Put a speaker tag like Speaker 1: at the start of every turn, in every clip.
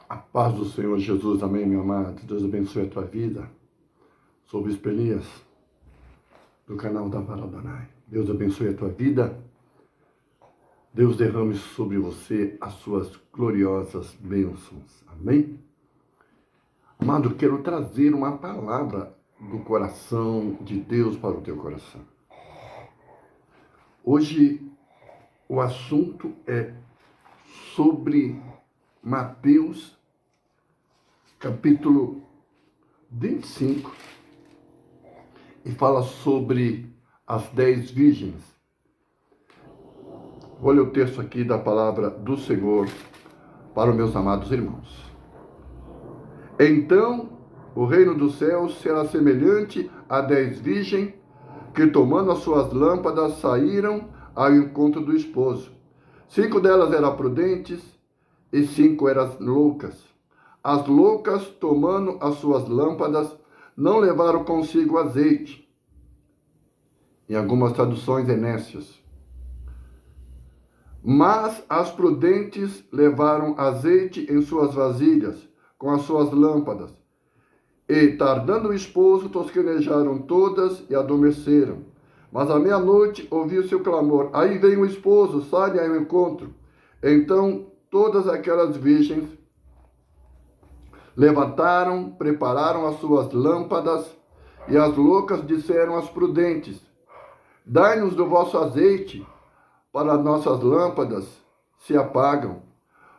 Speaker 1: A paz do Senhor Jesus, amém, meu amado. Deus abençoe a tua vida. Sou o Bispo Elias, do canal da Vara Adonai. Deus abençoe a tua vida. Deus derrame sobre você as suas gloriosas bênçãos. Amém? Amado, quero trazer uma palavra do coração de Deus para o teu coração. Hoje, o assunto é sobre Mateus, capítulo 25, e fala sobre as 10 virgens. Vou ler o texto aqui da palavra do Senhor para os meus amados irmãos. Então, o reino dos céus será semelhante a 10 virgens que, tomando as suas lâmpadas, saíram ao encontro do esposo. 5 delas eram prudentes e 5 eram loucas. As loucas, tomando as suas lâmpadas, não levaram consigo azeite. Em algumas traduções, nécias. Mas as prudentes levaram azeite em suas vasilhas, com as suas lâmpadas. E, tardando o esposo, tosquenejaram todas e adormeceram. Mas à meia-noite ouviu-se o clamor: aí vem o esposo, saia ao encontro. Então todas aquelas virgens levantaram, prepararam as suas lâmpadas, e as loucas disseram às prudentes: dai-nos do vosso azeite, para as nossas lâmpadas se apagam.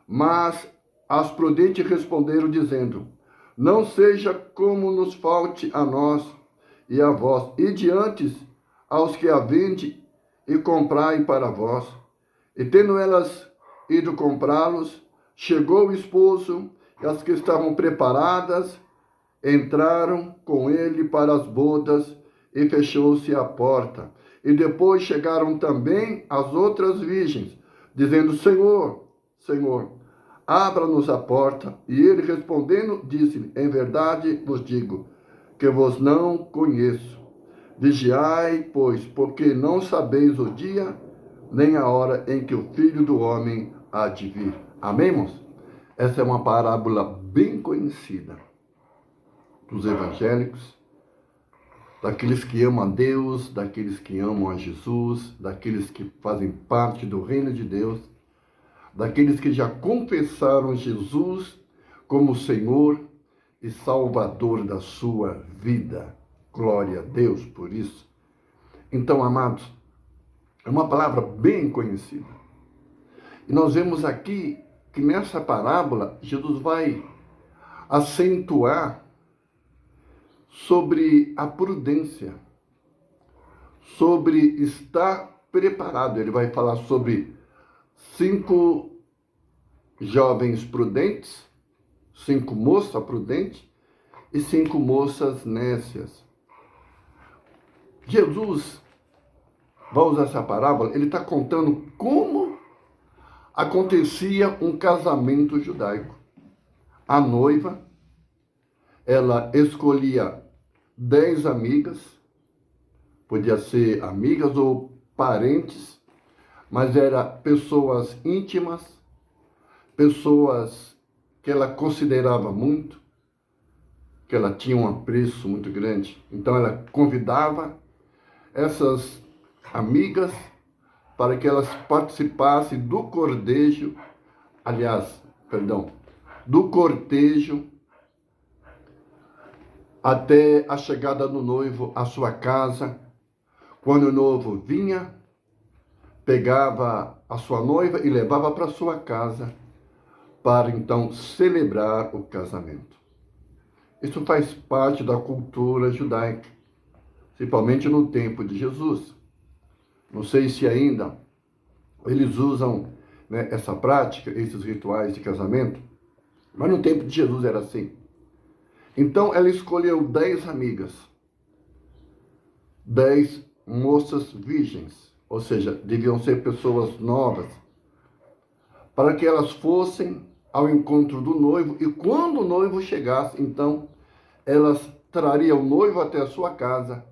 Speaker 1: Mas as prudentes responderam, dizendo: não seja como nos falte a nós e a vós, e diante aos que a vende, e comprai para vós. E tendo elas ido comprá-los, chegou o esposo, e as que estavam preparadas entraram com ele para as bodas, e fechou-se a porta. E depois chegaram também as outras virgens, dizendo: Senhor, Senhor, abra-nos a porta. E ele respondendo, disse: em verdade vos digo, que vos não conheço. Vigiai, pois, porque não sabeis o dia, nem a hora em que o Filho do Homem há de vir. Amém, irmãos? Essa é uma parábola bem conhecida dos evangélicos, daqueles que amam a Deus, daqueles que amam a Jesus, daqueles que fazem parte do reino de Deus, daqueles que já confessaram Jesus como Senhor e Salvador da sua vida. Glória a Deus por isso. Então, amados, é uma palavra bem conhecida. E nós vemos aqui que nessa parábola, Jesus vai acentuar sobre a prudência, sobre estar preparado. Ele vai falar sobre 5 jovens prudentes, 5 moças prudentes e 5 moças nécias. Jesus vai usar essa parábola, ele está contando como acontecia um casamento judaico. A noiva, ela escolhia 10 amigas, podia ser amigas ou parentes, mas eram pessoas íntimas, pessoas que ela considerava muito, que ela tinha um apreço muito grande. Então ela convidava essas amigas para que elas participassem do cortejo, do cortejo até a chegada do noivo à sua casa. Quando o noivo vinha, pegava a sua noiva e levava para sua casa para então celebrar o casamento. Isso faz parte da cultura judaica, principalmente no tempo de Jesus. Não sei se ainda eles usam, essa prática, esses rituais de casamento, mas no tempo de Jesus era assim. Então ela escolheu 10 amigas, 10 moças virgens, ou seja, deviam ser pessoas novas, para que elas fossem ao encontro do noivo, e quando o noivo chegasse, então, elas trariam o noivo até a sua casa,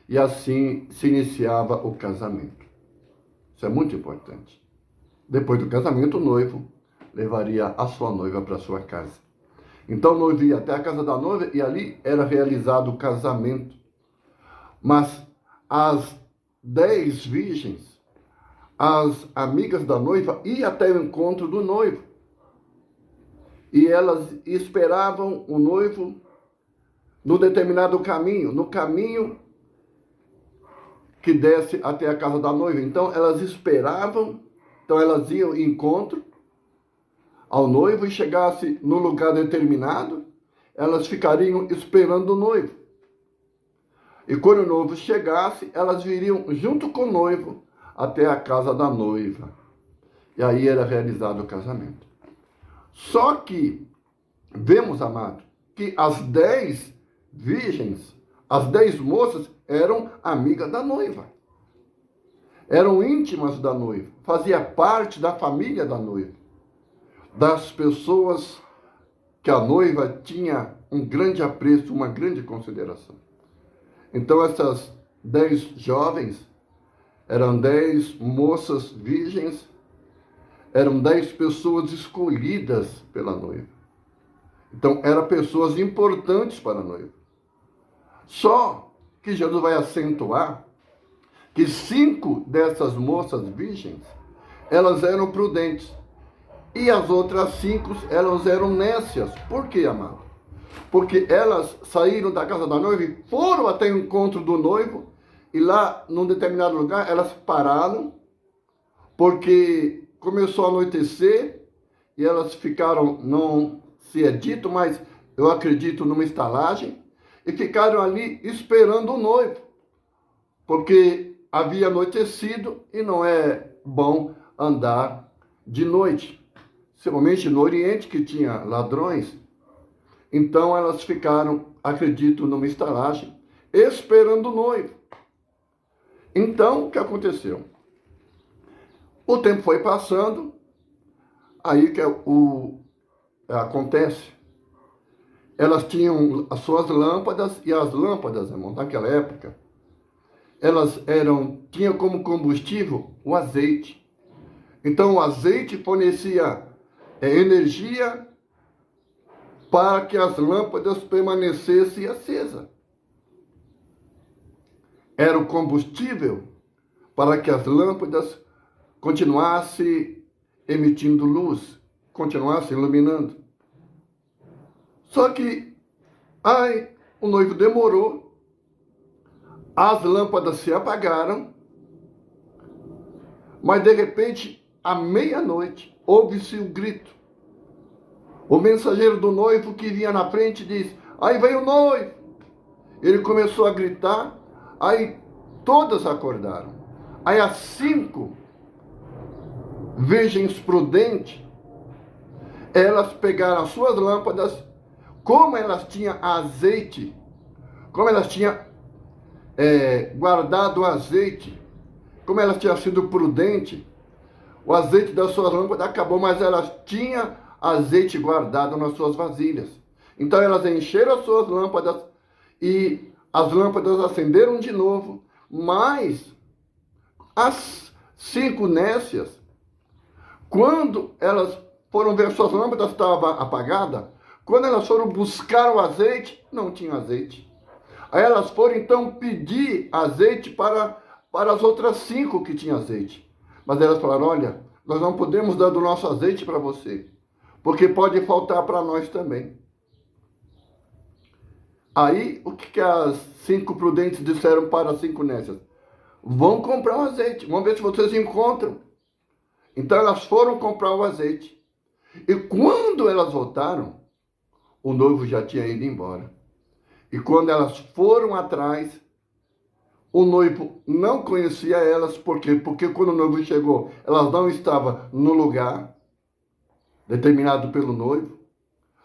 Speaker 1: e assim se iniciava o casamento. Isso é muito importante. Depois do casamento, o noivo levaria a sua noiva para sua casa. Então o noivo ia até a casa da noiva e ali era realizado o casamento. Mas as 10 virgens, as amigas da noiva, iam até o encontro do noivo. E elas esperavam o noivo no determinado caminho, no caminho que desce até a casa da noiva. Então elas esperavam, então elas iam em encontro ao noivo e chegasse no lugar determinado, elas ficariam esperando o noivo. E quando o noivo chegasse, elas viriam junto com o noivo até a casa da noiva. E aí era realizado o casamento. Só que, vemos, amado, que as 10 virgens, as 10 moças, eram amigas da noiva. Eram íntimas da noiva. Fazia parte da família da noiva. Das pessoas que a noiva tinha um grande apreço, uma grande consideração. Então essas 10 jovens eram 10 moças virgens, eram 10 pessoas escolhidas pela noiva. Então eram pessoas importantes para a noiva. Só que Jesus vai acentuar que 5 dessas moças virgens, elas eram prudentes. E as outras 5, elas eram nécias. Por quê, amado? Porque elas saíram da casa da noiva e foram até o encontro do noivo. E lá, num determinado lugar, elas pararam. Porque começou a anoitecer. E elas ficaram, não se é dito, mas eu acredito numa estalagem. E ficaram ali esperando o noivo. Porque havia anoitecido e não é bom andar de noite. Principalmente no Oriente, que tinha ladrões. Então elas ficaram, acredito, numa estalagem, esperando o noivo. Então, o que aconteceu? O tempo foi passando, aí que acontece. Elas tinham as suas lâmpadas, e as lâmpadas, irmão, naquela época, elas tinham como combustível o azeite. Então o azeite fornecia energia para que as lâmpadas permanecessem acesas. Era o combustível para que as lâmpadas continuassem emitindo luz, continuassem iluminando. Só que, o noivo demorou, as lâmpadas se apagaram, mas de repente, à meia-noite, ouve-se um grito. O mensageiro do noivo que vinha na frente diz: aí vem o noivo. Ele começou a gritar, aí todas acordaram. Aí as 5 virgens prudentes, elas pegaram as suas lâmpadas, como elas tinham azeite, como elas tinham guardado o azeite, como elas tinham sido prudentes, o azeite das suas lâmpadas acabou, mas elas tinham azeite guardado nas suas vasilhas. Então elas encheram as suas lâmpadas e as lâmpadas acenderam de novo, mas as 5 nécias, quando elas foram ver suas lâmpadas estavam apagadas, quando elas foram buscar o azeite, não tinha azeite. Aí elas foram então pedir azeite para as outras 5 que tinham azeite. Mas elas falaram: olha, nós não podemos dar do nosso azeite para você, porque pode faltar para nós também. Aí, o que as 5 prudentes disseram para as 5 nécias? Vão comprar o azeite, vamos ver se vocês encontram. Então elas foram comprar o azeite. E quando elas voltaram, o noivo já tinha ido embora. E quando elas foram atrás, o noivo não conhecia elas. Por quê? Porque quando o noivo chegou, elas não estavam no lugar determinado pelo noivo.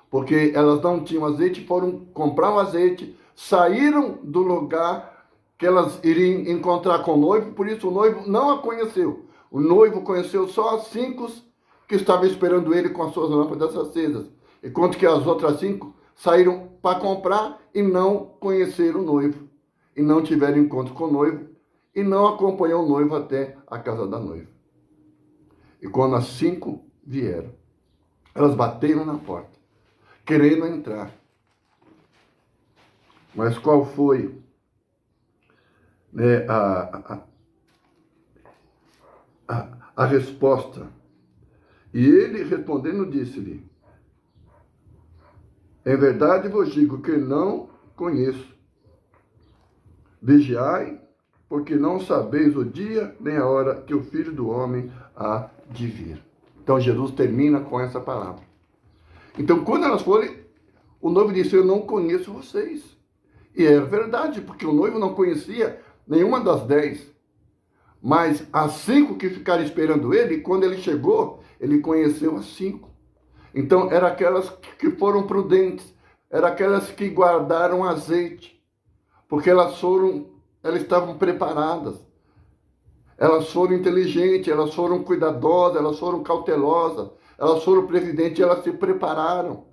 Speaker 1: Porque elas não tinham azeite, foram comprar um azeite, saíram do lugar que elas iriam encontrar com o noivo, por isso o noivo não a conheceu. O noivo conheceu só as 5 que estavam esperando ele com as suas lâmpadas acesas, enquanto que as outras 5 saíram para comprar e não conheceram o noivo, e não tiveram encontro com o noivo, e não acompanhou o noivo até a casa da noiva. E quando as 5 vieram, elas bateram na porta. querendo entrar. Mas qual foi, né, a resposta? E ele respondendo disse-lhe: em verdade vos digo que não conheço. Vigiai, porque não sabeis o dia nem a hora que o Filho do Homem há de vir. Então Jesus termina com essa palavra. Então quando elas forem, o noivo disse: eu não conheço vocês. E era verdade, porque o noivo não conhecia nenhuma das 10. Mas as 5 que ficaram esperando ele, quando ele chegou, ele conheceu as 5. Então eram aquelas que foram prudentes, eram aquelas que guardaram azeite, porque elas estavam preparadas, elas foram inteligentes, elas foram cuidadosas, elas foram cautelosas, elas foram previdentes, elas se prepararam.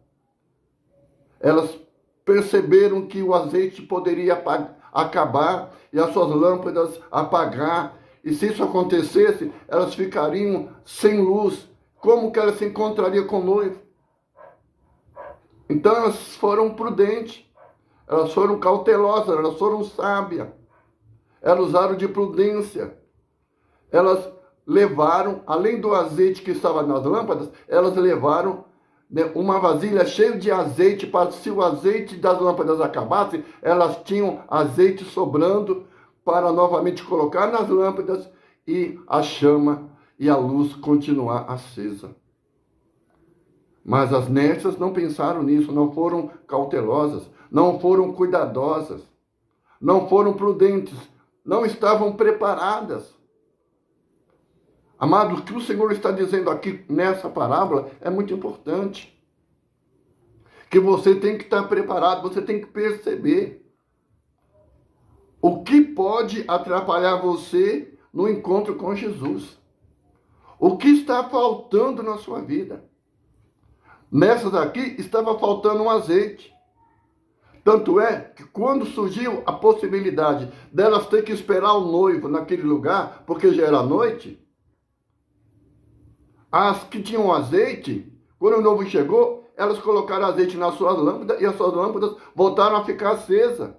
Speaker 1: Elas perceberam que o azeite poderia acabar e as suas lâmpadas apagar. E se isso acontecesse, elas ficariam sem luz. Como que elas se encontrariam com o noivo? Então elas foram prudentes, elas foram cautelosas, elas foram sábias. Elas usaram de prudência. Elas levaram, além do azeite que estava nas lâmpadas, elas levaram, né, uma vasilha cheia de azeite, para se o azeite das lâmpadas acabasse, elas tinham azeite sobrando para novamente colocar nas lâmpadas e a chama e a luz continuar acesa. Mas as nércias não pensaram nisso, não foram cautelosas, não foram cuidadosas, não foram prudentes, não estavam preparadas. Amados, o que o Senhor está dizendo aqui nessa parábola é muito importante. Que você tem que estar preparado, você tem que perceber o que pode atrapalhar você no encontro com Jesus. O que está faltando na sua vida. Nessas aqui estava faltando um azeite. Tanto é que quando surgiu a possibilidade delas ter que esperar o noivo naquele lugar, porque já era noite, as que tinham azeite, quando o noivo chegou, elas colocaram azeite nas suas lâmpadas e as suas lâmpadas voltaram a ficar acesas.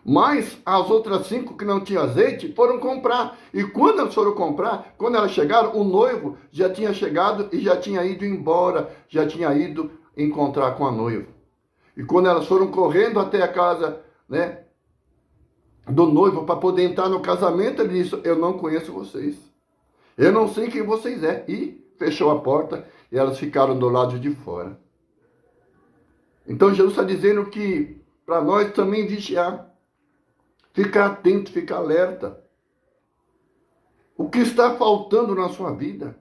Speaker 1: Mas as outras 5 que não tinham azeite foram comprar. E quando elas foram comprar, quando elas chegaram, o noivo já tinha chegado e já tinha ido embora, já tinha ido encontrar com a noiva. E quando elas foram correndo até a casa, né, do noivo para poder entrar no casamento, ele disse: eu não conheço vocês. Eu não sei quem vocês é. E fechou a porta e elas ficaram do lado de fora. Então Jesus está dizendo que para nós também vigiar. Ficar atento, ficar alerta. O que está faltando na sua vida?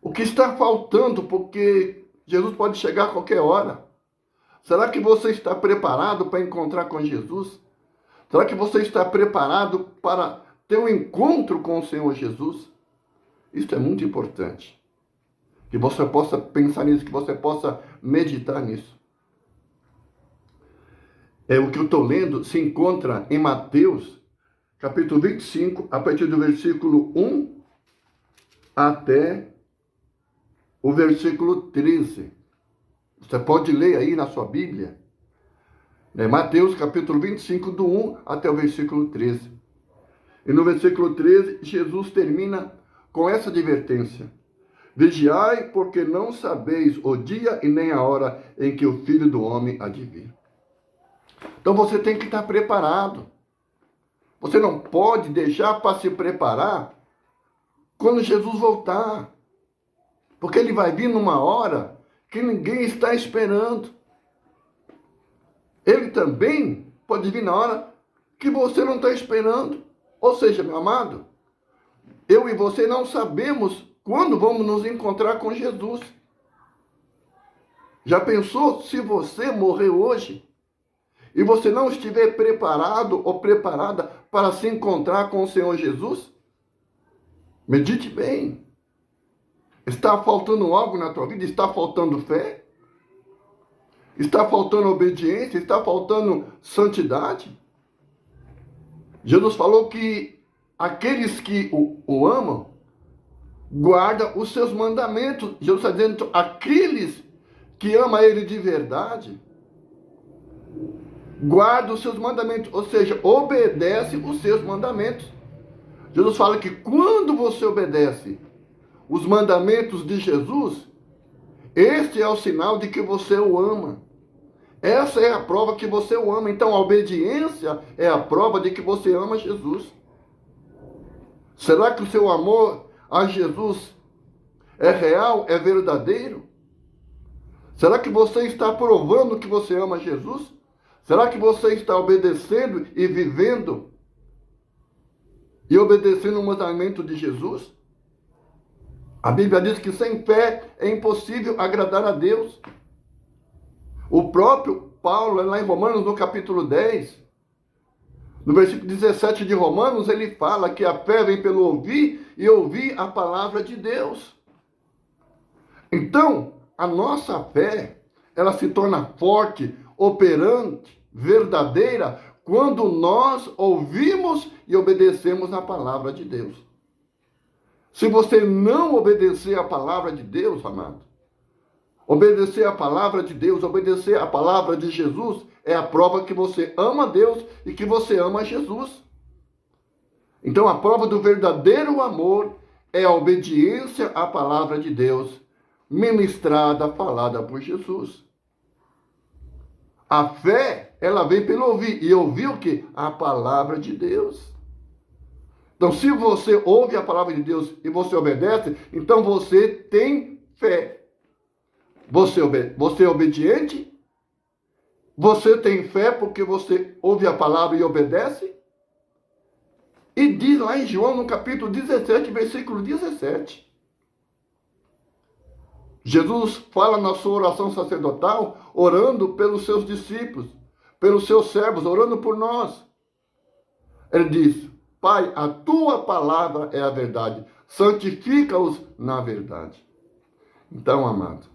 Speaker 1: O que está faltando, porque Jesus pode chegar a qualquer hora. Será que você está preparado para encontrar com Jesus? Será que você está preparado para ter um encontro com o Senhor Jesus? Isso é muito importante. Que você possa pensar nisso, que você possa meditar nisso. O que eu estou lendo se encontra em Mateus, capítulo 25, a partir do versículo 1 até o versículo 13. Você pode ler aí na sua Bíblia. Mateus, capítulo 25, do 1 até o versículo 13. E no versículo 13, Jesus termina com essa advertência: vigiai, porque não sabeis o dia e nem a hora em que o Filho do Homem há de vir. Então você tem que estar preparado. Você não pode deixar para se preparar quando Jesus voltar. Porque ele vai vir numa hora que ninguém está esperando. Ele também pode vir na hora que você não está esperando. Ou seja, meu amado, eu e você não sabemos quando vamos nos encontrar com Jesus. Já pensou se você morrer hoje e você não estiver preparado ou preparada para se encontrar com o Senhor Jesus? Medite bem. Está faltando algo na tua vida? Está faltando fé? Está faltando obediência? Está faltando santidade? Jesus falou que aqueles que o amam guardam os seus mandamentos. Jesus está dizendo: aqueles que ama Ele de verdade, guarda os seus mandamentos, ou seja, obedece os seus mandamentos. Jesus fala que quando você obedece os mandamentos de Jesus, este é o sinal de que você o ama. Essa é a prova que você o ama. Então, a obediência é a prova de que você ama Jesus. Será que o seu amor a Jesus é real, é verdadeiro? Será que você está provando que você ama Jesus? Será que você está obedecendo e vivendo e obedecendo o mandamento de Jesus? A Bíblia diz que sem fé é impossível agradar a Deus. O próprio Paulo, lá em Romanos, no capítulo 10, no versículo 17 de Romanos, ele fala que a fé vem pelo ouvir e ouvir a palavra de Deus. Então, a nossa fé, ela se torna forte, operante, verdadeira, quando nós ouvimos e obedecemos a palavra de Deus. Se você não obedecer a palavra de Deus, amado, obedecer a palavra de Deus, obedecer a palavra de Jesus, é a prova que você ama Deus e que você ama Jesus. Então, a prova do verdadeiro amor é a obediência à palavra de Deus, ministrada, falada por Jesus. A fé, ela vem pelo ouvir. E ouvir o quê? A palavra de Deus. Então, se você ouve a palavra de Deus e você obedece, então você tem fé. Você é obediente? Você tem fé porque você ouve a palavra e obedece? E diz lá em João, no capítulo 17, versículo 17. Jesus fala na sua oração sacerdotal, orando pelos seus discípulos, pelos seus servos, orando por nós. Ele diz: Pai, a tua palavra é a verdade, santifica-os na verdade. Então, amado,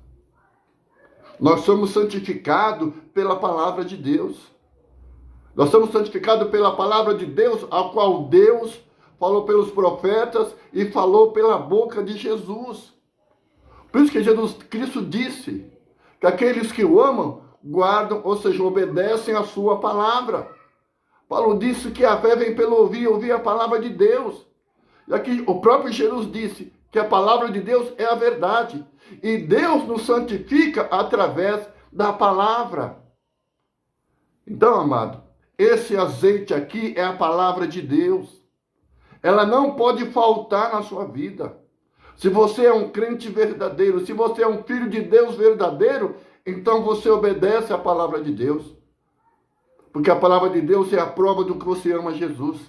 Speaker 1: nós somos santificados pela palavra de Deus. Nós somos santificados pela palavra de Deus, a qual Deus falou pelos profetas e falou pela boca de Jesus. Por isso que Jesus Cristo disse que aqueles que o amam, guardam, ou seja, obedecem a sua palavra. Paulo disse que a fé vem pelo ouvir a palavra de Deus. E aqui o próprio Jesus disse que a palavra de Deus é a verdade. E Deus nos santifica através da palavra. Então, amado, esse azeite aqui é a palavra de Deus. Ela não pode faltar na sua vida. Se você é um crente verdadeiro, se você é um filho de Deus verdadeiro, então você obedece à palavra de Deus. Porque a palavra de Deus é a prova do que você ama Jesus.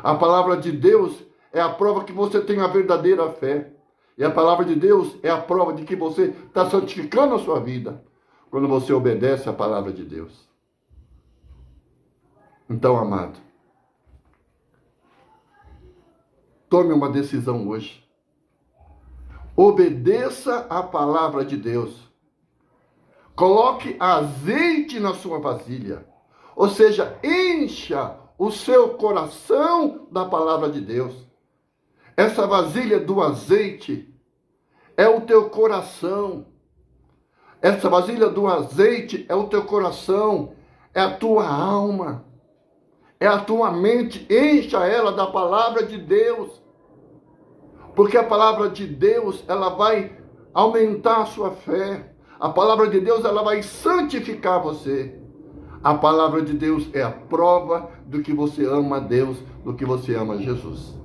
Speaker 1: A palavra de Deus é a prova que você tem a verdadeira fé. E a palavra de Deus é a prova de que você está santificando a sua vida quando você obedece à palavra de Deus. Então, amado, tome uma decisão hoje. Obedeça à palavra de Deus. Coloque azeite na sua vasilha. Ou seja, encha o seu coração da palavra de Deus. Essa vasilha do azeite é o teu coração. Essa vasilha do azeite é o teu coração, é a tua alma, é a tua mente. Encha ela da palavra de Deus. Porque a palavra de Deus, ela vai aumentar a sua fé. A palavra de Deus, ela vai santificar você. A palavra de Deus é a prova do que você ama a Deus, do que você ama Jesus.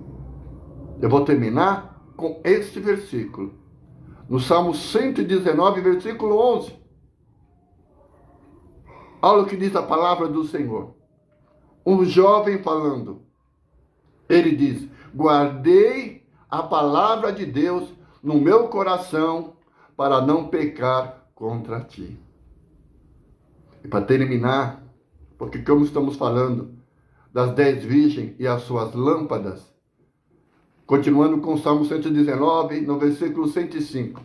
Speaker 1: Eu vou terminar com este versículo. No Salmo 119, versículo 11. Olha o que diz a palavra do Senhor. Um jovem falando. Ele diz: guardei a palavra de Deus no meu coração para não pecar contra ti. E para terminar, porque como estamos falando das 10 virgens e as suas lâmpadas, continuando com o Salmo 119, no versículo 105.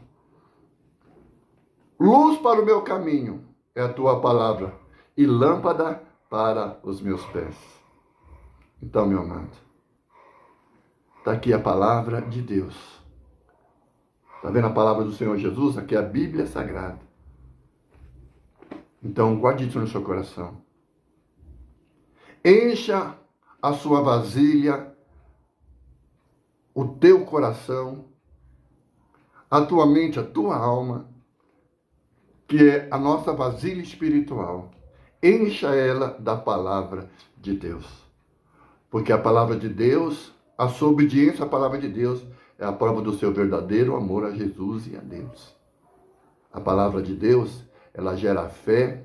Speaker 1: Luz para o meu caminho é a tua palavra, e lâmpada para os meus pés. Então, meu amado, está aqui a palavra de Deus. Está vendo a palavra do Senhor Jesus? Aqui é a Bíblia Sagrada. Então, guarde isso no seu coração. Encha a sua vasilha, o teu coração, a tua mente, a tua alma, que é a nossa vasilha espiritual. Encha ela da palavra de Deus. Porque a palavra de Deus, a sua obediência à palavra de Deus, é a prova do seu verdadeiro amor a Jesus e a Deus. A palavra de Deus, ela gera fé,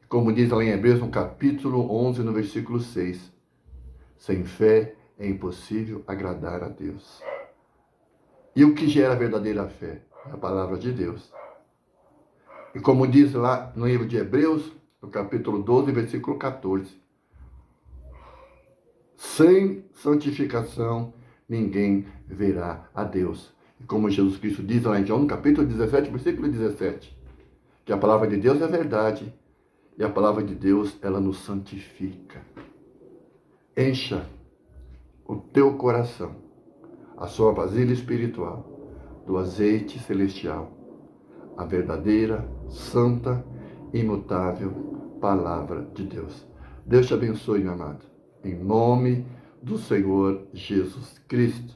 Speaker 1: como diz lá em Hebreus, no capítulo 11, no versículo 6. Sem fé é impossível agradar a Deus. E o que gera a verdadeira fé? É a palavra de Deus. E como diz lá no livro de Hebreus, no capítulo 12, versículo 14. Sem santificação, ninguém verá a Deus. E como Jesus Cristo diz lá em João, no capítulo 17, versículo 17, que a palavra de Deus é verdade, e a palavra de Deus, ela nos santifica. Encha o teu coração, a sua vasilha espiritual, do azeite celestial, a verdadeira, santa, imutável palavra de Deus. Deus te abençoe, meu amado. Em nome do Senhor Jesus Cristo.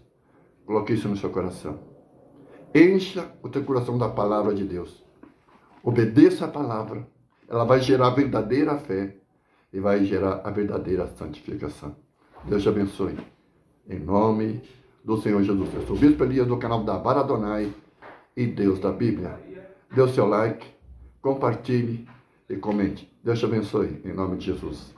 Speaker 1: Coloque isso no seu coração. Encha o teu coração da palavra de Deus. Obedeça a palavra. Ela vai gerar a verdadeira fé e vai gerar a verdadeira santificação. Deus te abençoe. Em nome do Senhor Jesus Cristo. Sou o Bispo Elias do canal da Vara Adonai e Deus da Bíblia. Dê o seu like, compartilhe e comente. Deus te abençoe. Em nome de Jesus.